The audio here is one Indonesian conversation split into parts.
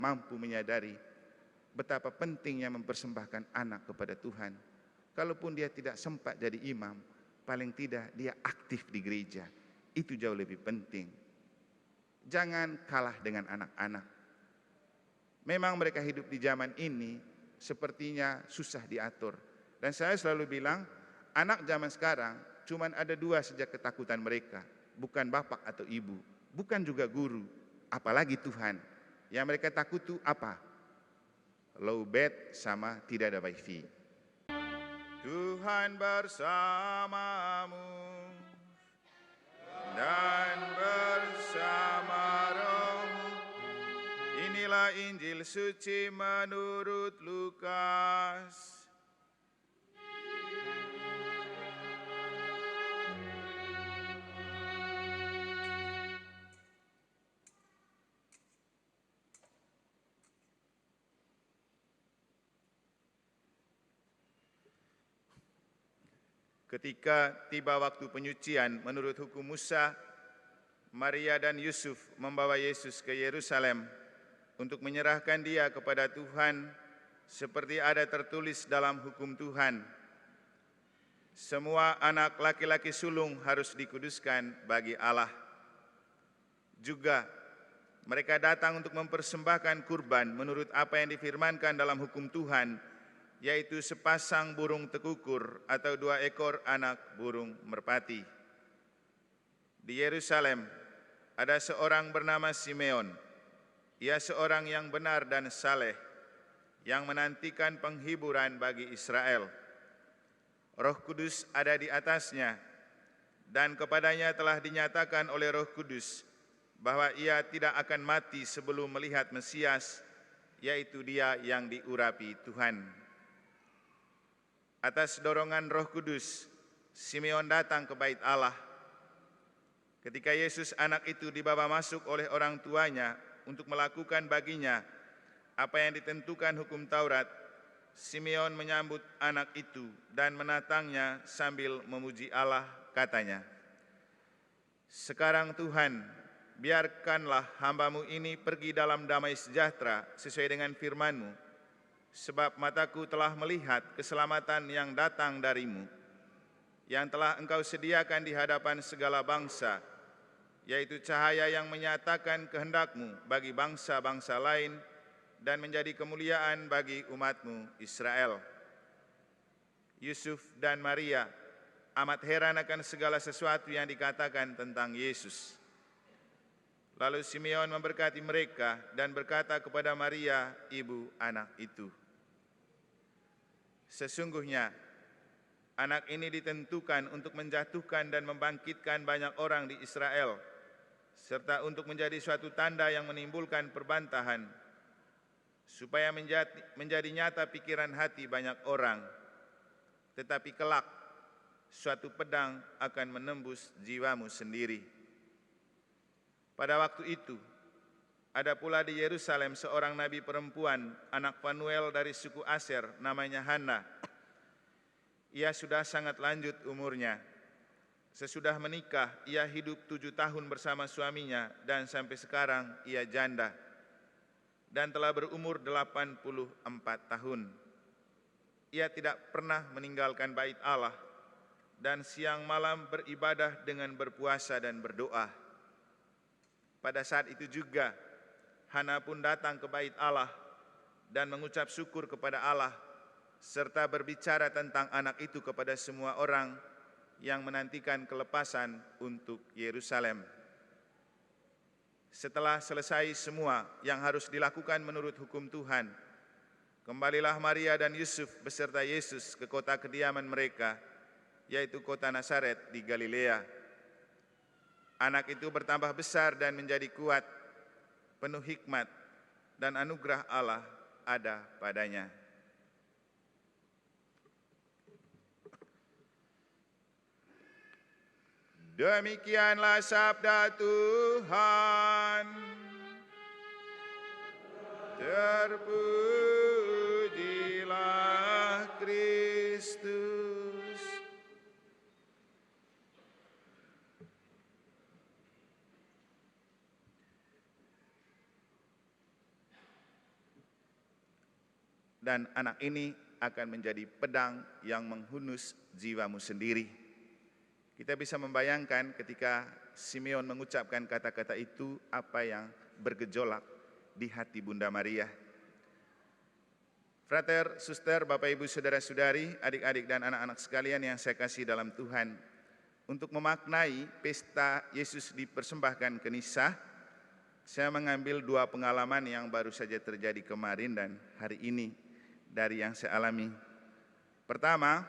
mampu menyadari betapa pentingnya mempersembahkan anak kepada Tuhan. Kalaupun dia tidak sempat jadi imam, paling tidak dia aktif di gereja. Itu jauh lebih penting. Jangan kalah dengan anak-anak. Memang mereka hidup di zaman ini sepertinya susah diatur. Dan saya selalu bilang, anak zaman sekarang cuman ada dua sejak ketakutan mereka. Bukan bapak atau ibu, bukan juga guru, apalagi Tuhan. Yang mereka takut itu apa? Low bed sama tidak ada wifi. Tuhan bersamamu dan bersama rohmu. Inilah Injil suci menurut Lukas. Ketika tiba waktu penyucian menurut hukum Musa, Maria dan Yusuf membawa Yesus ke Yerusalem untuk menyerahkan dia kepada Tuhan seperti ada tertulis dalam hukum Tuhan. Semua anak laki-laki sulung harus dikuduskan bagi Allah. Juga mereka datang untuk mempersembahkan kurban menurut apa yang difirmankan dalam hukum Tuhan, yaitu sepasang burung tekukur atau 2 ekor anak burung merpati. Di Yerusalem ada seorang bernama Simeon. Ia seorang yang benar dan saleh, yang menantikan penghiburan bagi Israel. Roh Kudus ada di atasnya, dan kepadanya telah dinyatakan oleh Roh Kudus bahwa ia tidak akan mati sebelum melihat Mesias, yaitu dia yang diurapi Tuhan. Atas dorongan Roh Kudus, Simeon datang ke bait Allah. Ketika Yesus anak itu dibawa masuk oleh orang tuanya untuk melakukan baginya apa yang ditentukan hukum Taurat, Simeon menyambut anak itu dan menatangnya sambil memuji Allah, katanya, "Sekarang Tuhan, biarkanlah hamba-Mu ini pergi dalam damai sejahtera sesuai dengan firman-Mu, sebab mataku telah melihat keselamatan yang datang dari-Mu, yang telah Engkau sediakan di hadapan segala bangsa, yaitu cahaya yang menyatakan kehendak-Mu bagi bangsa-bangsa lain dan menjadi kemuliaan bagi umat-Mu Israel." Yusuf dan Maria amat heran akan segala sesuatu yang dikatakan tentang Yesus. Lalu Simeon memberkati mereka dan berkata kepada Maria, ibu anak itu, "Sesungguhnya anak ini ditentukan untuk menjatuhkan dan membangkitkan banyak orang di Israel, serta untuk menjadi suatu tanda yang menimbulkan perbantahan, supaya menjadi nyata pikiran hati banyak orang. Tetapi kelak suatu pedang akan menembus jiwamu sendiri." Pada waktu itu, ada pula di Yerusalem seorang nabi perempuan, anak Fanuel dari suku Aser, namanya Hana. Ia sudah sangat lanjut umurnya. Sesudah menikah, ia hidup 7 tahun bersama suaminya dan sampai sekarang ia janda dan telah berumur 84 tahun. Ia tidak pernah meninggalkan bait Allah dan siang malam beribadah dengan berpuasa dan berdoa. Pada saat itu juga, Hana pun datang ke bait Allah dan mengucap syukur kepada Allah, serta berbicara tentang anak itu kepada semua orang yang menantikan kelepasan untuk Yerusalem. Setelah selesai semua yang harus dilakukan menurut hukum Tuhan, kembalilah Maria dan Yusuf beserta Yesus ke kota kediaman mereka, yaitu kota Nazaret di Galilea. Anak itu bertambah besar dan menjadi kuat, penuh hikmat, dan anugerah Allah ada padanya. Demikianlah sabda Tuhan. Terpujilah Kristus. dan anak ini akan menjadi pedang yang menghunus jiwamu sendiri. Kita bisa membayangkan ketika Simeon mengucapkan kata-kata itu, apa yang bergejolak di hati Bunda Maria. Frater, suster, Bapak Ibu, saudara-saudari, adik-adik dan anak-anak sekalian yang saya kasih dalam Tuhan, untuk memaknai pesta Yesus dipersembahkan ke Nisa, saya mengambil dua pengalaman yang baru saja terjadi kemarin dan hari ini dari yang saya alami. Pertama,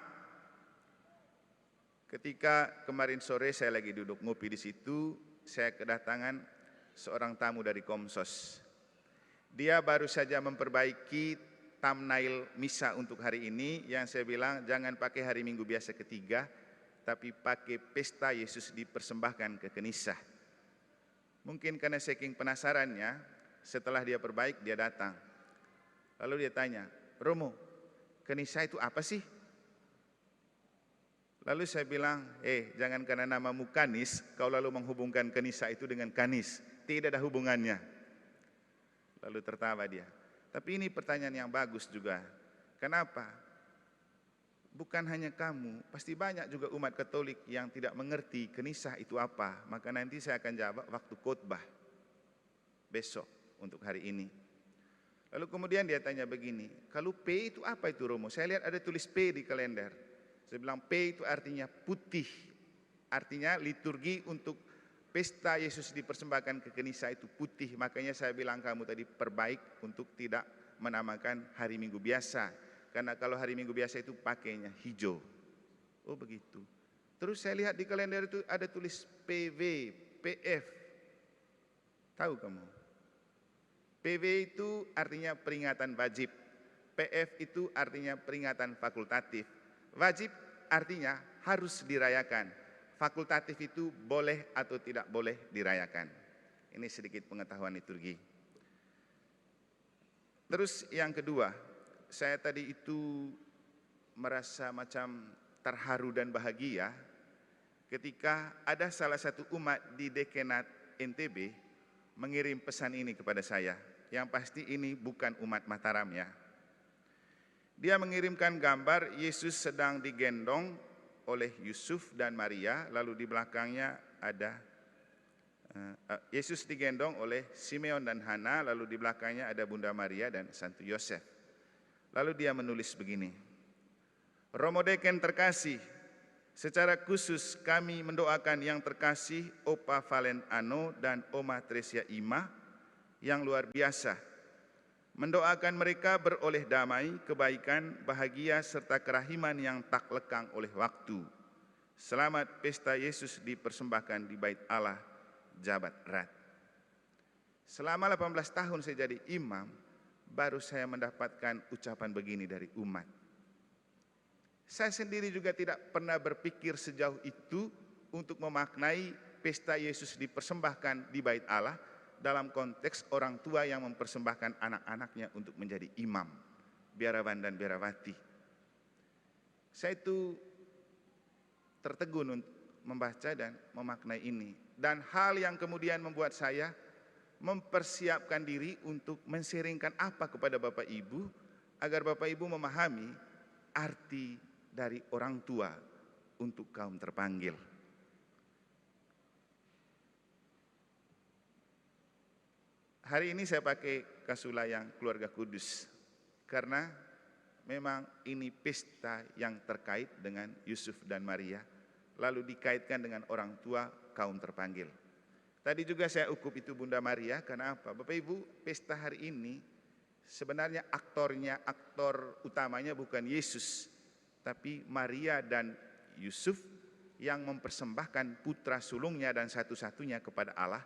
ketika kemarin sore saya lagi duduk ngopi di situ, saya kedatangan seorang tamu dari Komsos. Dia baru saja memperbaiki thumbnail misa untuk hari ini, yang saya bilang jangan pakai hari Minggu biasa ketiga, tapi pakai pesta Yesus dipersembahkan ke Kenisa. Mungkin karena saking penasarannya, setelah dia perbaik, dia datang. Lalu dia tanya, Romo, Kenisa itu apa sih? Lalu saya bilang, jangan karena namamu Kanis, kau lalu menghubungkan Kenisa itu dengan Kanis. Tidak ada hubungannya. Lalu tertawa dia. Tapi ini pertanyaan yang bagus juga. Kenapa? Bukan hanya kamu, pasti banyak juga umat Katolik yang tidak mengerti Kenisa itu apa. Maka nanti saya akan jawab waktu khotbah besok untuk hari ini. Lalu kemudian dia tanya begini, kalau P itu apa itu Romo? Saya lihat ada tulis P di kalender. Saya bilang P itu artinya putih. Artinya liturgi untuk pesta Yesus dipersembahkan ke Kenisa itu putih. Makanya saya bilang kamu tadi perbaik untuk tidak menamakan hari Minggu biasa. Karena kalau hari Minggu biasa itu pakainya hijau. Oh begitu. Terus saya lihat di kalender itu ada tulis PV, PF. Tahu kamu? PV itu artinya peringatan wajib. PF itu artinya peringatan fakultatif. Wajib artinya harus dirayakan. Fakultatif itu boleh atau tidak boleh dirayakan. Ini sedikit pengetahuan liturgi. Terus yang kedua, saya tadi itu merasa macam terharu dan bahagia ketika ada salah satu umat di Dekenat NTB mengirim pesan ini kepada saya. Yang pasti ini bukan umat Mataram ya. Dia mengirimkan gambar Yesus sedang digendong oleh Yusuf dan Maria, lalu di belakangnya ada Yesus digendong oleh Simeon dan Hana, lalu di belakangnya ada Bunda Maria dan Santo Yosef. Lalu dia menulis begini, Romo Deken terkasih, secara khusus kami mendoakan yang terkasih Opa Valen Ano dan Oma Tresia Ima yang luar biasa. Mendoakan mereka beroleh damai, kebaikan, bahagia, serta kerahiman yang tak lekang oleh waktu. Selamat pesta Yesus dipersembahkan di Bait Allah, Jabat Rat. Selama 18 tahun saya jadi imam, baru saya mendapatkan ucapan begini dari umat. Saya sendiri juga tidak pernah berpikir sejauh itu untuk memaknai pesta Yesus dipersembahkan di Bait Allah dalam konteks orang tua yang mempersembahkan anak-anaknya untuk menjadi imam, biarawan dan biarawati. Saya itu tertegun untuk membaca dan memaknai ini. Dan hal yang kemudian membuat saya mempersiapkan diri untuk menseringkan apa kepada Bapak Ibu, agar Bapak Ibu memahami arti dari orang tua untuk kaum terpanggil. Hari ini saya pakai kasula yang keluarga kudus, karena memang ini pesta yang terkait dengan Yusuf dan Maria, lalu dikaitkan dengan orang tua kaum terpanggil. Tadi juga saya ukup itu Bunda Maria, karena apa? Bapak Ibu, pesta hari ini sebenarnya aktor utamanya bukan Yesus, tapi Maria dan Yusuf yang mempersembahkan putra sulungnya dan satu-satunya kepada Allah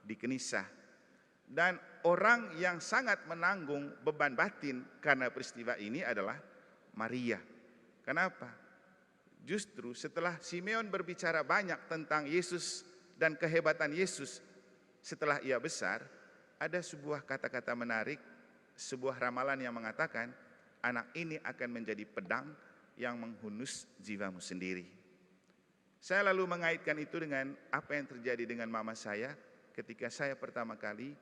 di Kenisa. Dan orang yang sangat menanggung beban batin karena peristiwa ini adalah Maria. Kenapa? Justru setelah Simeon berbicara banyak tentang Yesus dan kehebatan Yesus setelah ia besar, ada sebuah kata-kata menarik, sebuah ramalan yang mengatakan anak ini akan menjadi pedang yang menghunus jiwamu sendiri. Saya lalu mengaitkan itu dengan apa yang terjadi dengan mama saya ketika saya pertama kali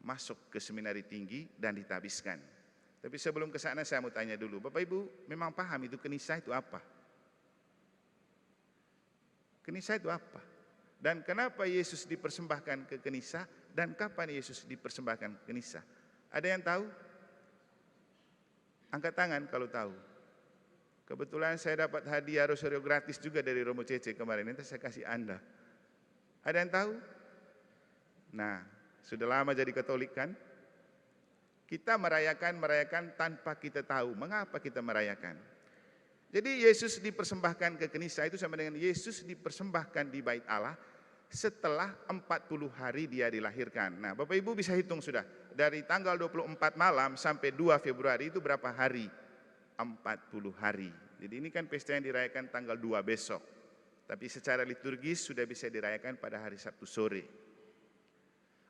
masuk ke seminari tinggi dan ditabiskan. Tapi sebelum ke sana saya mau tanya dulu, Bapak Ibu memang paham itu kenisah itu apa? Kenisah itu apa? Dan kenapa Yesus dipersembahkan ke kenisah? Dan kapan Yesus dipersembahkan ke kenisah? Ada yang tahu? Angkat tangan kalau tahu. Kebetulan saya dapat hadiah rosario gratis juga dari Romo Cece kemarin, nanti saya kasih Anda. Ada yang tahu? Nah, sudah lama jadi Katolik kan? Kita merayakan tanpa kita tahu mengapa kita merayakan. Jadi Yesus dipersembahkan ke kenisah itu sama dengan Yesus dipersembahkan di bait Allah setelah 40 hari dia dilahirkan. Nah, Bapak Ibu bisa hitung sudah. Dari tanggal 24 malam sampai 2 Februari itu berapa hari? 40 hari. Jadi ini kan pesta yang dirayakan tanggal 2 besok. Tapi secara liturgis sudah bisa dirayakan pada hari Sabtu sore.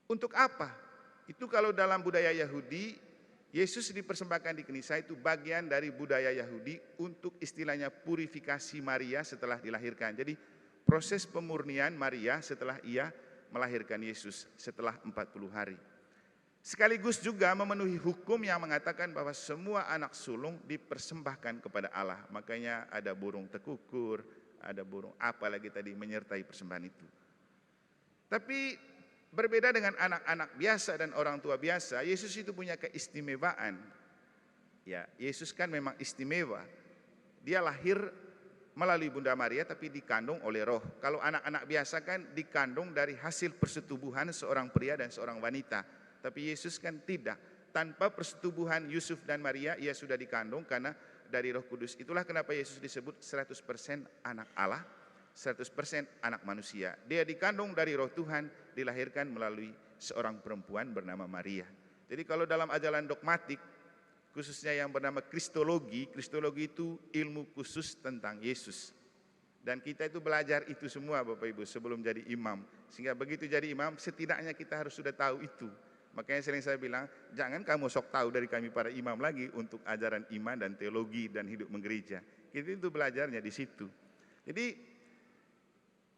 Untuk apa? Itu kalau dalam budaya Yahudi, Yesus dipersembahkan di kenisah itu bagian dari budaya Yahudi untuk istilahnya purifikasi Maria setelah dilahirkan. Jadi proses pemurnian Maria setelah ia melahirkan Yesus setelah 40 hari. Sekaligus juga memenuhi hukum yang mengatakan bahwa semua anak sulung dipersembahkan kepada Allah. Makanya ada burung tekukur, ada burung apa lagi tadi menyertai persembahan itu. Tapi berbeda dengan anak-anak biasa dan orang tua biasa, Yesus itu punya keistimewaan. Ya, Yesus kan memang istimewa. Dia lahir melalui Bunda Maria tapi dikandung oleh Roh. Kalau anak-anak biasa kan dikandung dari hasil persetubuhan seorang pria dan seorang wanita. Tapi Yesus kan tidak. Tanpa persetubuhan Yusuf dan Maria, ia sudah dikandung karena dari Roh Kudus. Itulah kenapa Yesus disebut 100% anak Allah, 100% anak manusia. Dia dikandung dari Roh Tuhan, dilahirkan melalui seorang perempuan bernama Maria. Jadi kalau dalam ajaran dogmatik, khususnya yang bernama Kristologi, Kristologi itu ilmu khusus tentang Yesus. Dan kita itu belajar itu semua Bapak Ibu sebelum jadi imam. Sehingga begitu jadi imam, setidaknya kita harus sudah tahu itu. Makanya sering saya bilang, jangan kamu sok tahu dari kami para imam lagi untuk ajaran iman dan teologi dan hidup menggereja. Kita itu belajarnya di situ. Jadi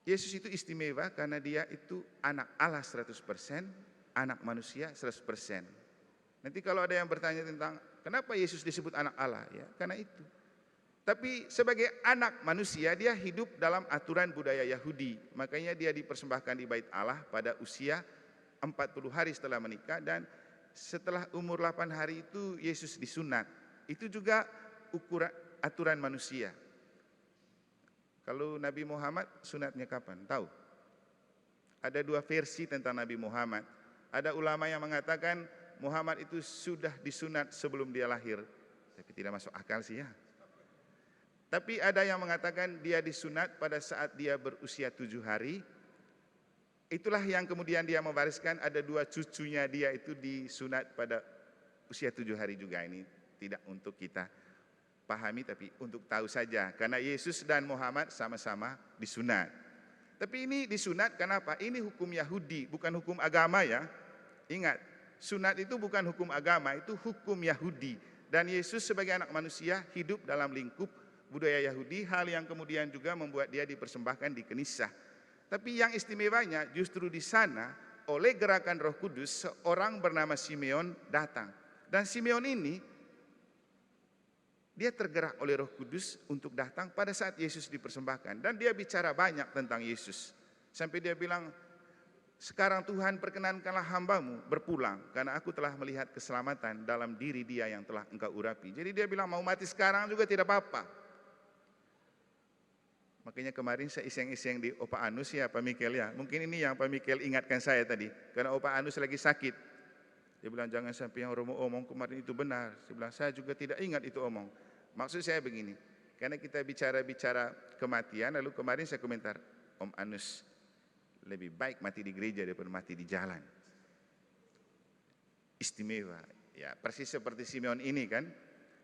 Yesus itu istimewa karena dia itu anak Allah 100%, anak manusia 100%. Nanti kalau ada yang bertanya tentang kenapa Yesus disebut anak Allah, ya karena itu. Tapi sebagai anak manusia dia hidup dalam aturan budaya Yahudi. Makanya dia dipersembahkan di bait Allah pada usia 40 hari setelah menikah, dan setelah umur 8 hari itu Yesus disunat. Itu juga ukuran aturan manusia. Kalau Nabi Muhammad sunatnya kapan? Tahu? Ada dua versi tentang Nabi Muhammad. Ada ulama yang mengatakan Muhammad itu sudah disunat sebelum dia lahir. Tapi tidak masuk akal sih ya. Tapi ada yang mengatakan dia disunat pada saat dia berusia 7 hari. Itulah yang kemudian dia mewariskan, ada 2 cucunya dia itu disunat pada usia 7 hari juga. Ini tidak untuk kita pahami tapi untuk tahu saja. Karena Yesus dan Muhammad sama-sama disunat. Tapi ini disunat kenapa? Ini hukum Yahudi, bukan hukum agama ya. Ingat, sunat itu bukan hukum agama, itu hukum Yahudi. Dan Yesus sebagai anak manusia hidup dalam lingkup budaya Yahudi, hal yang kemudian juga membuat dia dipersembahkan di kenisah. Tapi yang istimewanya justru di sana oleh gerakan Roh Kudus seorang bernama Simeon datang. Dan Simeon ini dia tergerak oleh Roh Kudus untuk datang pada saat Yesus dipersembahkan. Dan dia bicara banyak tentang Yesus. Sampai dia bilang, sekarang Tuhan perkenankanlah hambamu berpulang, karena aku telah melihat keselamatan dalam diri dia yang telah engkau urapi. Jadi dia bilang mau mati sekarang juga tidak apa-apa. Makanya kemarin saya iseng-iseng di Opa Anus ya Pak Mikel ya. Mungkin ini yang Pak Mikel ingatkan saya tadi. Karena Opa Anus lagi sakit. Dia bilang jangan sampai yang Romo omong kemarin itu benar. Saya bilang saya juga tidak ingat itu omong. Maksud saya begini. Karena kita bicara kematian, lalu kemarin saya komentar, Om Anus lebih baik mati di gereja daripada mati di jalan. Istimewa. Ya persis seperti Simeon ini kan.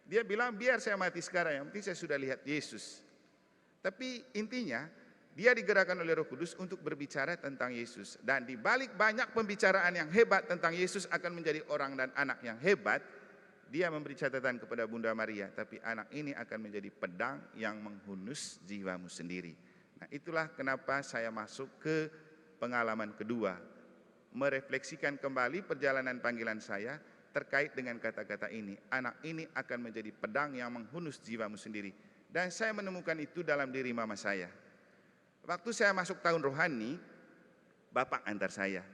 Dia bilang biar saya mati sekarang, yang penting saya sudah lihat Yesus. Tapi intinya dia digerakkan oleh Roh Kudus untuk berbicara tentang Yesus. Dan di balik banyak pembicaraan yang hebat tentang Yesus akan menjadi orang dan anak yang hebat, dia memberi catatan kepada Bunda Maria, tapi anak ini akan menjadi pedang yang menghunus jiwamu sendiri. Nah itulah kenapa saya masuk ke pengalaman kedua, merefleksikan kembali perjalanan panggilan saya terkait dengan kata-kata ini. Anak ini akan menjadi pedang yang menghunus jiwamu sendiri. Dan saya menemukan itu dalam diri mama saya. Waktu saya masuk tahun rohani, bapak antar saya.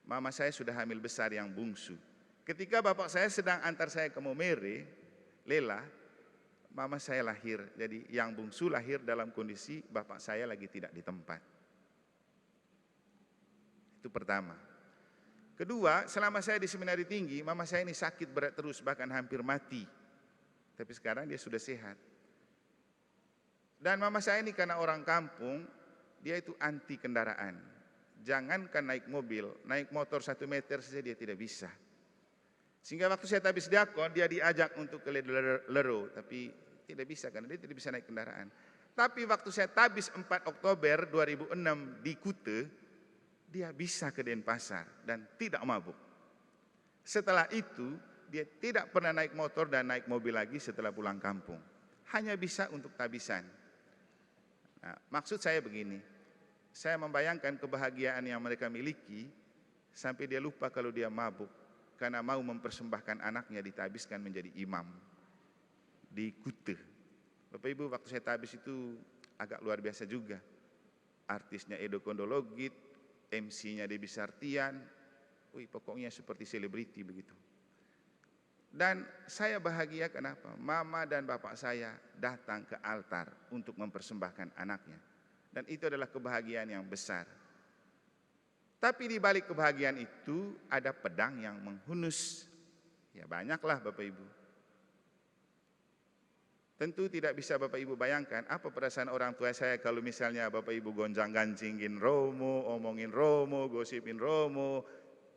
Mama saya sudah hamil besar yang bungsu. Ketika bapak saya sedang antar saya ke Momere, Lela, mama saya lahir. Jadi yang bungsu lahir dalam kondisi bapak saya lagi tidak di tempat. Itu pertama. Kedua, selama saya di seminari tinggi, mama saya ini sakit berat terus, bahkan hampir mati. Tapi sekarang dia sudah sehat. Dan mama saya ini karena orang kampung, dia itu anti kendaraan. Jangankan naik mobil, naik motor 1 meter saja dia tidak bisa. Sehingga waktu saya tabis diakon, dia diajak untuk ke Lero, tapi tidak bisa karena dia tidak bisa naik kendaraan. Tapi waktu saya tabis 4 Oktober 2006 di Kute, dia bisa ke Denpasar dan tidak mabuk. Setelah itu, dia tidak pernah naik motor dan naik mobil lagi setelah pulang kampung. Hanya bisa untuk tabisan. Nah, maksud saya begini, saya membayangkan kebahagiaan yang mereka miliki sampai dia lupa kalau dia mabuk karena mau mempersembahkan anaknya ditabiskan menjadi imam di Kute. Bapak Ibu, waktu saya tabis itu agak luar biasa juga. Artisnya Edo Kondologit, MC-nya Debbie Sartian, pokoknya seperti selebriti begitu. Dan saya bahagia kenapa? Mama dan bapak saya datang ke altar untuk mempersembahkan anaknya. Dan itu adalah kebahagiaan yang besar. Tapi di balik kebahagiaan itu ada pedang yang menghunus. Ya banyaklah Bapak Ibu. Tentu tidak bisa Bapak Ibu bayangkan apa perasaan orang tua saya kalau misalnya Bapak Ibu gonjang-gancingin Romo, omongin Romo, gosipin Romo,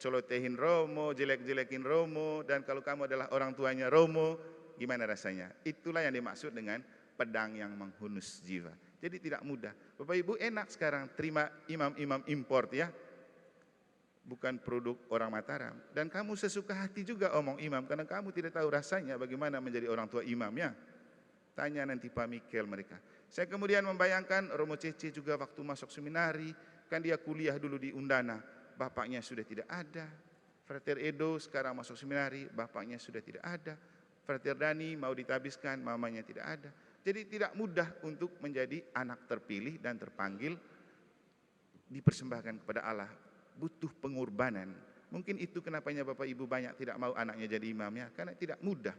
colotehin Romo, jelek-jelekin Romo, dan kalau kamu adalah orang tuanya Romo, gimana rasanya? Itulah yang dimaksud dengan pedang yang menghunus jiwa. Jadi tidak mudah. Bapak Ibu enak sekarang terima imam-imam import ya. Bukan produk orang Mataram. Dan kamu sesuka hati juga omong imam karena kamu tidak tahu rasanya bagaimana menjadi orang tua imam ya. Tanya nanti Pak Mikel mereka. Saya kemudian membayangkan Romo Cece juga waktu masuk seminari, kan dia kuliah dulu di Undana, bapaknya sudah tidak ada. Frater Edo sekarang masuk seminari, bapaknya sudah tidak ada. Frater Dani mau ditabiskan, mamanya tidak ada. Jadi tidak mudah untuk menjadi anak terpilih dan terpanggil dipersembahkan kepada Allah. Butuh pengorbanan. Mungkin itu kenapanya Bapak Ibu banyak tidak mau anaknya jadi imamnya, karena tidak mudah.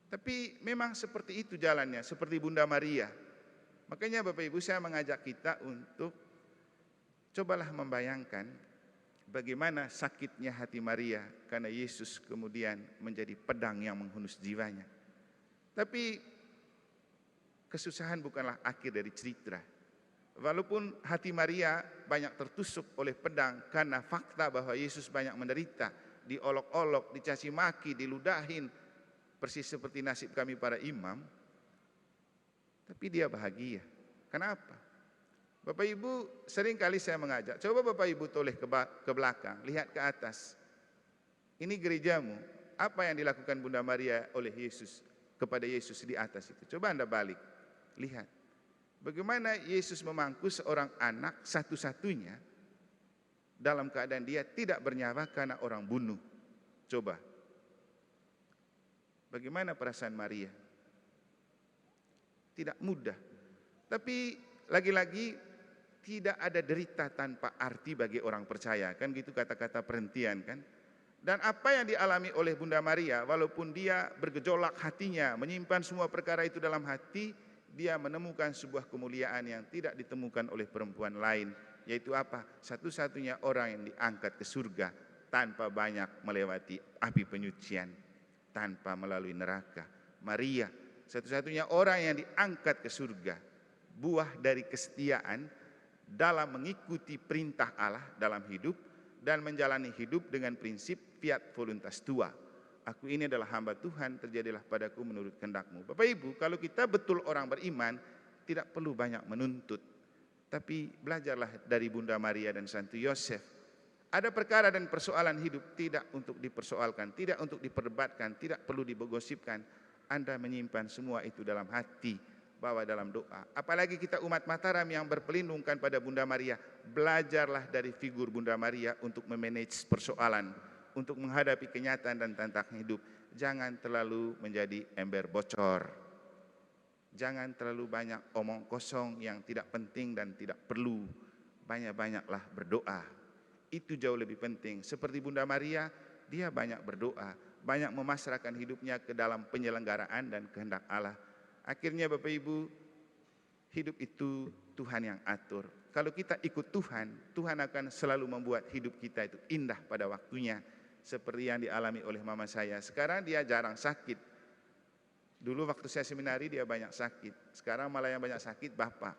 Tapi memang seperti itu jalannya, seperti Bunda Maria. Makanya Bapak Ibu saya mengajak kita untuk cobalah membayangkan bagaimana sakitnya hati Maria karena Yesus kemudian menjadi pedang yang menghunus jiwanya. Tapi kesusahan bukanlah akhir dari cerita. Walaupun hati Maria banyak tertusuk oleh pedang karena fakta bahwa Yesus banyak menderita, diolok-olok, dicaci maki, diludahin, persis seperti nasib kami para imam, tapi dia bahagia. Kenapa? Bapak Ibu sering kali saya mengajak, coba Bapak Ibu toleh ke belakang, lihat ke atas. Ini gerejamu, apa yang dilakukan Bunda Maria oleh Yesus kepada Yesus di atas itu? Coba Anda balik, lihat. Bagaimana Yesus memangku seorang anak satu-satunya dalam keadaan dia tidak bernyawa karena orang bunuh. Coba. Bagaimana perasaan Maria? Tidak mudah. Tapi lagi-lagi tidak ada derita tanpa arti bagi orang percaya. Kan gitu kata-kata perhentian kan. Dan apa yang dialami oleh Bunda Maria, walaupun dia bergejolak hatinya, menyimpan semua perkara itu dalam hati, dia menemukan sebuah kemuliaan yang tidak ditemukan oleh perempuan lain. Yaitu apa? Satu-satunya orang yang diangkat ke surga tanpa banyak melewati api penyucian, tanpa melalui neraka. Maria, satu-satunya orang yang diangkat ke surga, buah dari kesetiaan dalam mengikuti perintah Allah dalam hidup dan menjalani hidup dengan prinsip fiat voluntas tua. Aku ini adalah hamba Tuhan, terjadilah padaku menurut kehendak-Mu. Bapak Ibu, kalau kita betul orang beriman, tidak perlu banyak menuntut. Tapi belajarlah dari Bunda Maria dan Santo Yosef. Ada perkara dan persoalan hidup tidak untuk dipersoalkan, tidak untuk diperdebatkan, tidak perlu digosipkan. Anda menyimpan semua itu dalam hati, bawa dalam doa. Apalagi kita umat Mataram yang berpelindungkan pada Bunda Maria, belajarlah dari figur Bunda Maria untuk memanage persoalan. untuk menghadapi kenyataan dan tantangan hidup. Jangan terlalu menjadi ember bocor. Jangan terlalu banyak omong kosong yang tidak penting dan tidak perlu. Banyak-banyaklah berdoa. Itu jauh lebih penting. Seperti Bunda Maria, dia banyak berdoa, banyak memasrahkan hidupnya ke dalam penyelenggaraan dan kehendak Allah. Akhirnya Bapak Ibu, hidup itu Tuhan yang atur. Kalau kita ikut Tuhan, Tuhan akan selalu membuat hidup kita itu indah pada waktunya. Seperti yang dialami oleh mama saya. Sekarang dia jarang sakit. Dulu waktu saya seminari dia banyak sakit. Sekarang malah yang banyak sakit Bapak.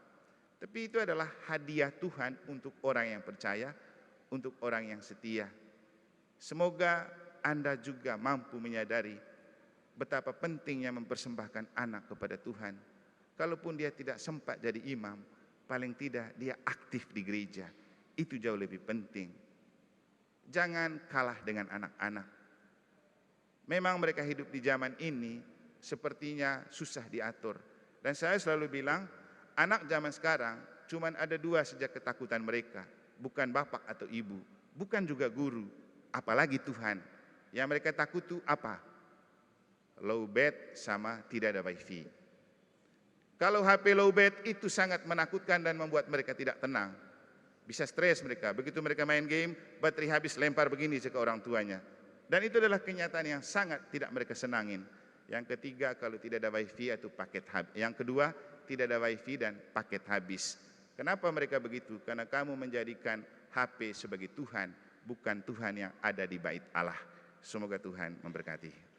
Tapi itu adalah hadiah Tuhan untuk orang yang percaya, untuk orang yang setia. Semoga Anda juga mampu menyadari betapa pentingnya mempersembahkan anak kepada Tuhan. Kalaupun dia tidak sempat jadi imam, paling tidak dia aktif di gereja. Itu jauh lebih penting. Jangan kalah dengan anak-anak. Memang mereka hidup di zaman ini sepertinya susah diatur. Dan saya selalu bilang, anak zaman sekarang cuman ada dua sejak ketakutan mereka. Bukan bapak atau ibu, bukan juga guru, apalagi Tuhan. Yang mereka takut itu apa? Lowbat sama tidak ada wifi. Kalau HP lowbat itu sangat menakutkan dan membuat mereka tidak tenang. Bisa stres mereka, begitu mereka main game, baterai habis lempar begini ke orang tuanya. Dan itu adalah kenyataan yang sangat tidak mereka senangin. Yang ketiga, kalau tidak ada wifi atau paket habis. Yang kedua, tidak ada wifi dan paket habis. Kenapa mereka begitu? Karena kamu menjadikan HP sebagai Tuhan, bukan Tuhan yang ada di bait Allah. Semoga Tuhan memberkati.